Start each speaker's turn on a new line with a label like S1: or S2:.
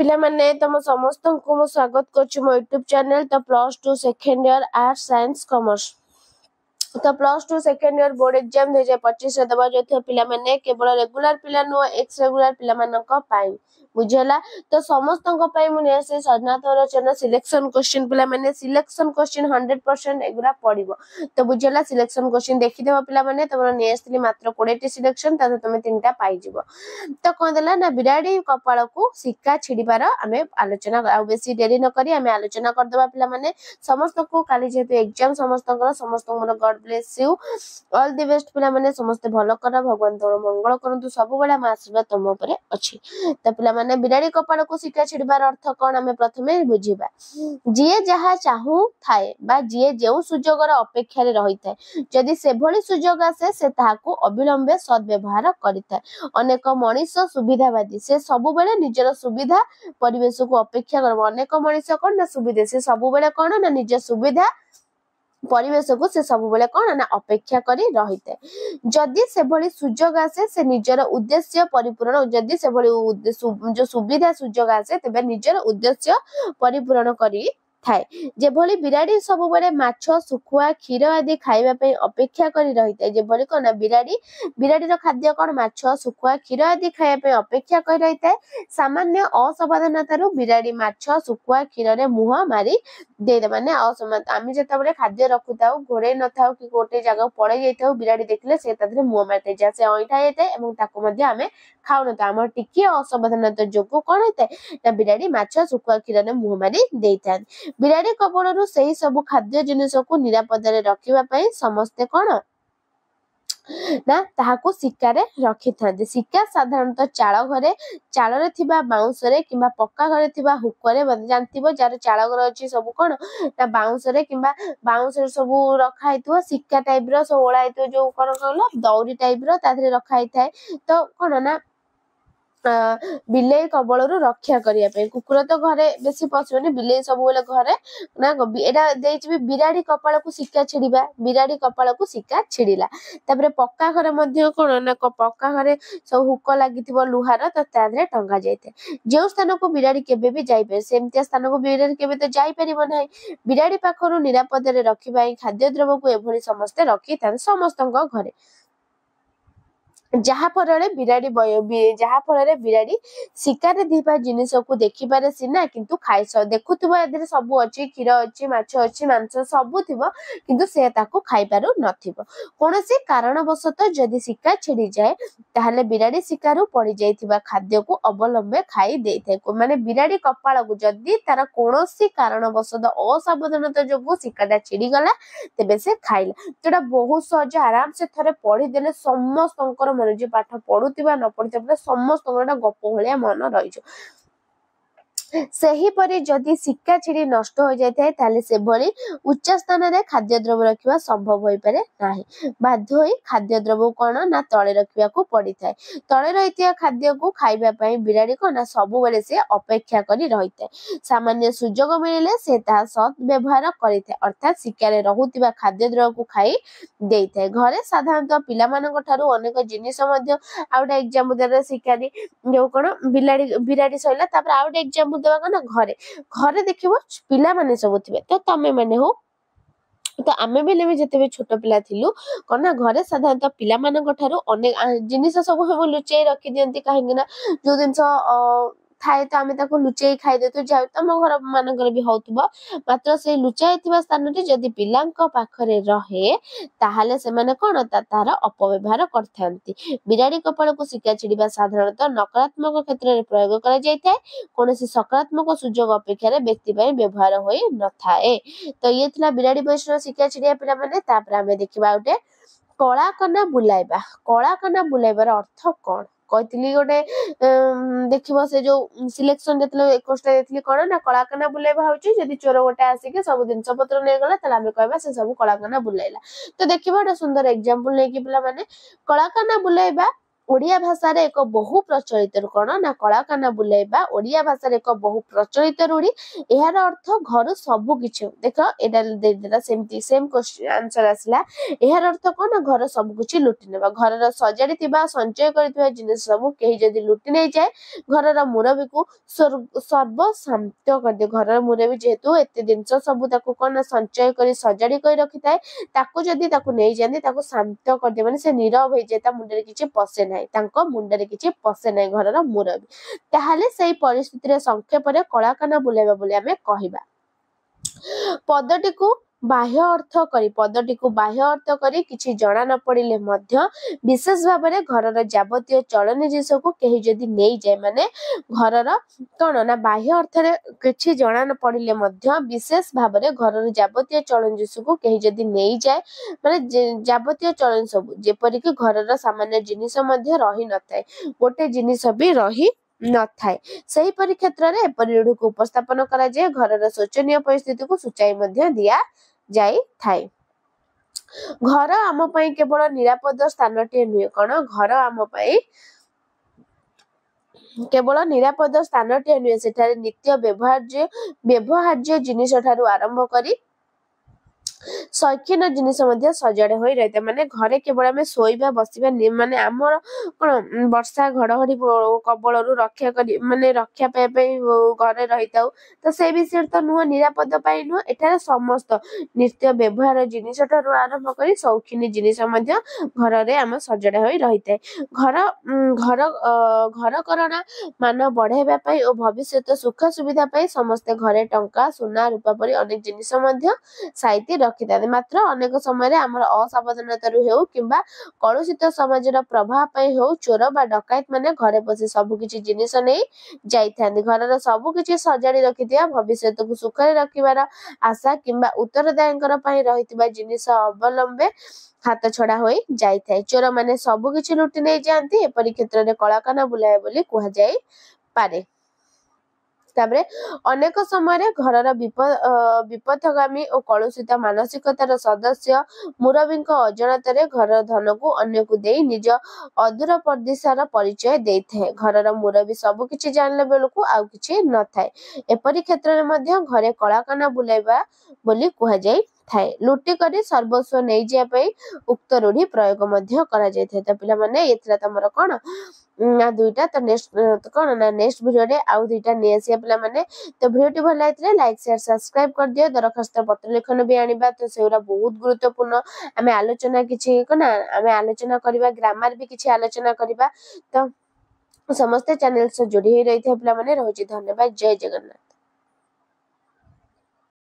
S1: पिला माने तुम समस्त को मो स्वागत करछु मो YouTube चैनल तो +2 second year arts science commerce तो +2 सेकंड ईयर बोर्ड एग्जाम 2025 रे दबा जथि पिला माने केवल रेगुलर पिला नो एक्स रेगुलर पिला मानक पाई बुझला तो समस्त को पाई मुने से सजनाथ रचना सिलेक्शन क्वेश्चन पिला माने सिलेक्शन क्वेश्चन 100% एगुरा पड़िबो तो बुझला सिलेक्शन क्वेश्चन देखि देबो पिला माने तमरो नेस्टली मात्र 20 टी सिलेक्शन ता तुम तीनटा पाई जिवो तो कोन देला ना बिराडी कपाळ को सिक्का छिडिबार आमे आलोचना आ बेसी देरी न करी आमे आलोचना कर दबा पिला माने समस्त को काली जेतु एग्जाम समस्त मोर god bless you all the best पिला माने समस्त भलो कर भगवान तोर मंगल करंतु सब बेला मा आशीर्वाद तुम ऊपर अछि तो पिला माने बिराडी कपाळ को सिक्का छिडिबार अर्थ कोन आमे प्रथमे बुझिबा जिए जहा चाहू थाए बा जिए जेउ सुजोगर अपेक्षा रे रहिताय जदि से भली सुजोग आसे से ताहाको अविलंबे सद्व्यवहार करिताय अनेक मनीष सुविधावादी से सब बेले निजर सुविधा परिवेश को अपेक्षा करबो अनेक मनीष कोन ना सुविधा से सब बेले कोन ना निज सुविधा परिवेश को से सब बेले कोन ना अपेक्षा करी रहिते जदि से भली सुजोग आसे से निजर उद्देश्य परिपूर्ण जदि से भली जो सुविधा सुजोग आसे तबे निजर उद्देश्य परिपूर्ण करी थाए जे भली बिराडी सब बेले माछ सुखुआ क्षीर आदि खाइबा पे अपेक्षा करी रहिते जे भली कोन बिराडी रो खाद्य कोन माछ सुखुआ क्षीर आदि खाइबा पे अपेक्षा करी रहिते सामान्य असावधानतारु बिराडी माछ सुखुआ क्षीर रे मुह मारी दे माने असमत आमी जता बेले खाद्य रखुताउ घोरे न थाउ कि गोटे जगह पड़े जाइताउ बिराडी देखले से तादरे मुह मारते जा से ओइठा जाइते एवं ताको मध्ये आमे खाउन त हमर टिके असावधानता जोगु कोन होते ना बिराडी माछ सुखुआ क्षीर रे मुह मारी देइतान बिराडी कपाळरू सेही सब खाद्य जिनिस को निरापद रे रखिबा पई समस्ते कोन ना ताहाको सिक्का रे रखि थांते सिक्का साधारणतः चाळ घरे चाळ रे थिबा बाउंस रे किबा पक्का घरे थिबा हुक रे जानथिबो जार चाळ घर अछि सब कोन ना बाउंस रे किबा बाउंस रे सब रखा हैतो सिक्का टाइप रो सब ओळा हैतो जो कोन कहलो दौरी टाइप रो तादरे रखा हैथाय तो कोन ना बिलेई कबळरू रक्षा करिया पे कुकुर तो घरे बेसी पसुनी बिलेई सब बेले घरे ना एडा देइछि बिराडी कपाळ को सिक्का छिडिबा बिराडी कपाळ को सिक्का छिडिला तापरे पक्का घरे मध्ये कोन ना पक्का घरे सब हुक लागिथिबो लुहार त तादरे टंगा जायते जे स्थान को बिराडी केबे भी जाई पे सेमतिया स्थान को बिराडी केबे तो जाई परिबो नै बिराडी पाखरु निरापद रे रखिबाई खाद्य द्रव्य को एभली समस्त रखि थान समस्तଙ୍କ घरे जहा फलरे बिराडी शिकार दीपा जिनिस को देखि पारे सिना किंतु खाइस देखुथबो एदरे सब अछि क्षीर अछि माछ अछि मांस सब थिबो किंतु से ताको खाइ पारु नथिबो कोनोसी कारणवशत जदि शिकार छिड़ी जाए ताहले बिराडी शिकारु पड़ी जाइथिबा खाद्य को अवलंबे खाइ देइथे माने बिराडी कपाळ को जदि तार कोनोसी कारणवशत असावधानता जोगु शिकारटा छिड़ी गला तेबे से खाइला जेटा बहुत सहज आराम से थरे पढ़ी देले समस्तंकर मन जे पाठ पढुतिबा न पढुतिबा समस्तंकर गप भलिया मन रहिजो सही परे जदि सिक्का छिड़ी नष्ट हो जाय थाए ताले से भली उच्च स्थान रे खाद्य द्रव्य रखिबा संभव होई पारे नाही बाध्य होई खाद्य द्रव्य कोन ना तळे रखिबा को पड़ी थाए तळे रहितिया खाद्य को खाइबा पई बिराडी को ना सब बेले से अपेक्षा करी रहिते सामान्य सुजोग मिले से ता सद व्यवहार करिते अर्थात सिक्का रहुतिबा खाद्य द्रव्य को खाई देइते घरे साधारणतः पिला मानक ठारू अनेक जिनिस मध्ये आउट एग्जाम दरे सिक्का जो कोन बिराडी सइला तापर आउट एग्जाम देवा ना घरे घरे देखिबो पिला माने सब थिबे तो तमे माने हो तो आमे बेले भी जते भी छोट पिला थिलु कोना घरे साधारणतः पिला मानक ठारू अनेक जिनिस सब हम लुचेई रखि दियंती काहेकि ना जो दिनस थाए तो आमे ताको लुचेई खाइ देतो जाय तम घर मानकर भी होतबो मात्र से लुचाई थिबा स्थान रे जदि पिलांक पाखरे रहे ताहाले से माने कोन तार अपव्यवहार करथांती बिराडी कपाळ को सिक्का छिडिबा साधारणतः नकारात्मक क्षेत्र रे प्रयोग करा जाय थाए कोनोसी सकारात्मक सुजोग अपेक्षा रे व्यक्ति पय व्यवहार होई न थाए तो ये थिला बिराडी बयसर सिक्का छिडिया पिला माने तापर आमे देखिबा उटे कला कना बुलाइबार अर्थ कोन कहतली गोटे देखिबो से जो सिलेक्शन देतले 21 टा देतली कोन ना कलाकना बुलाइबा होची जदी चोर गोटे आसी के सब दिन पत्र नै गला तला हमें कहबा से सब कलाकना बुलाइला तो देखिबो एटा सुंदर एग्जांपल नै कि पिला माने कलाकना बुलाइबा ओडिया भाषा रे एक बहु प्रचलित कौन ना कला काना बुलाइबा ओडिया भाषा रे एक बहु प्रचलित रूढ़ी यार अर्थ घर सबु किछ देख एटा दे देला सेम क्वेश्चन आंसर आसला यार अर्थ कोन घर सब किछ लुटि नेबा घर सजाड़ी थिबा संचय करथिबा जिनिस सब केही जदी लुटि नै जाय घर मुरबी को सर्व शांत कर दे घर मुरबी जेहेतु एते जिंस सब ताको कोन संचय करी सजाड़ी कर रखि थाए ताको जदी ताको नै जांदी ताको शांत कर दे माने से नीरव होई जेता मुंडरे किछ पसे नै तांको मुंडरे किछ पसे नै घरर मुरबी ताहाले सेही परिस्थिति रे संक्षेप रे कला काना बुलाइबा बोली हमें कहिबा पदटी को बाह्य अर्थ करी किछि जणा न पड़िले मध्य विशेष भाव में घरर जावतीय चलन जिनिस को केही जदी नै जाय माने घरर कोन ना बाह्य अर्थ रे किछि जणा न पड़िले मध्य विशेष भाव में घरर जावतीय चलन जिनिस को केही जदी नै जाय माने जावतीय चलन सब जेपरि कि घरर सामान्य जिनिस मध्य रही न थाए गोटे जिनिस भी रही न थाए सही परि क्षेत्र रे एपरि रूढ़ को उपस्थापन करा जाय घरर शोचनीय परिस्थिति को सूचाई मध्य दिया जाई थाए घर आम पई केवल निरापद स्थानटे नुहे कौन घर आम पई केवल निरापद स्थानटे नुहे सेठारे नित्य व्यवहार्य जिनिस ठारू आरंभ करी शौकीन जिनिस मध्य सजाड़ होई रहते माने घरे केवल आमे सोइबा बसिबा माने हमर कोन वर्षा घड़घड़ी कबल रु रक्षा करी माने रक्षा पाए घरे रहिताउ तो से विषय तो नुह निरापद पाई नुह एठारे समस्त नित्य व्यवहार जिनिस ठारू आरंभ करी शौकीन जिनिस मध्य घर रे आम सजाड़ होई रहिते घर घर घर करना मान बढ़ाइबा पाई और भविष्यत सुख सुविधा पाई समस्त घरे टंका सोना रूपा परी अनेक जिनिस मध्य साइती रखि था मात्र अनेक समय आमर असावधानता हेउ किंबा कलुषित समाजर प्रभाव पाई हेउ चोर बा डकायत माने घरे बसी सब किछि जिनिस नै जाई थांदी घरर सब किछि सजाड़ी रखिथिया भविष्यत को सुखरे रखिबार आशा किंबा उत्तरदायींकर पाई रहितबा जिनिस अवलंबे हाथ छड़ा होई जाई थाए चोर माने सब किछि लुटि नै जांती एपरि क्षेत्र रे कला काना बुलाए बोली कुहा जाई पारे ताबरे अनेक समय घरर विपथगामी और कलुषित मानसिकतार सदस्य मुरबी अजाणत घर धन को अन्य को दे निज अधूर परदिशार परिचय दे थाए घरर मुरबी सब किछि जानले बेलकु आउ किछि न थाए एपरि क्षेत्र में घरे कला काना बुलाइबा बोली कुहा जाई थाए लुटी करी सर्वस्व नै जिया पई उक्त रूढ़ी प्रयोग मध्य करा जाय थाए त पिला माने एथरा तमर कोन ना दुईटा तो नेक्स्ट कोन ना नेक्स्ट वीडियो रे आउ दुईटा ने आसिया पिला माने तो वीडियो भल लाइतले लाइक शेयर सब्सक्राइब कर दियो दरखास्त पत्र लेखन भी आनिबा तो सेउरा बहुत गुरुत्वपूर्ण हमें आलोचना किछि कोना हमें आलोचना करबा ग्रामर भी किछि आलोचना करबा तो समस्त चैनल से जोड़ी रही थे पिला माने रहउची धन्यवाद जय जगन्नाथ।